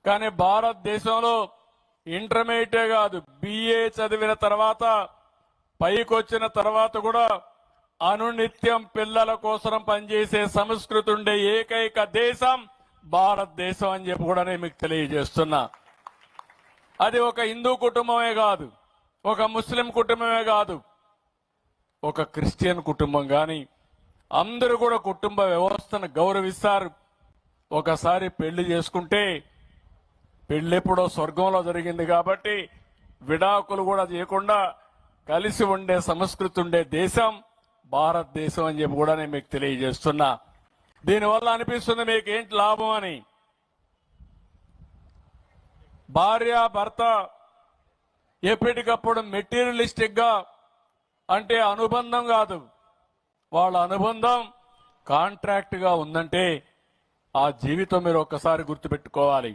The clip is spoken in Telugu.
కానీ భారతదేశంలో ఇంటర్మీడియట్ కాదు, బిఏ చదివిన తర్వాత పైకి వచ్చిన తర్వాత కూడా అనునిత్యం పిల్లల కోసం పనిచేసే సంస్కృతి ఉండే ఏకైక దేశం భారతదేశం అని చెప్పి కూడా నేను మీకు తెలియజేస్తున్నా. అది ఒక హిందూ కుటుంబమే కాదు, ఒక ముస్లిం కుటుంబమే కాదు, ఒక క్రిస్టియన్ కుటుంబం కానీ అందరూ కూడా కుటుంబ వ్యవస్థను గౌరవిస్తారు. ఒకసారి పెళ్లి చేసుకుంటే పెళ్ళెప్పుడో స్వర్గంలో జరిగింది కాబట్టి విడాకులు కూడా చేయకుండా కలిసి ఉండే సంస్కృతి ఉండే దేశం భారతదేశం అని చెప్పి కూడా నేను మీకు తెలియజేస్తున్నా. దీనివల్ల అనిపిస్తుంది మీకు ఏంటి లాభం అని. భార్య భర్త ఎప్పటికప్పుడు మెటీరియలిస్టిక్ గా అంటే అనుబంధం కాదు, వాళ్ళ అనుబంధం కాంట్రాక్ట్ గా ఉందంటే ఆ జీవితం మీరు ఒక్కసారి గుర్తుపెట్టుకోవాలి.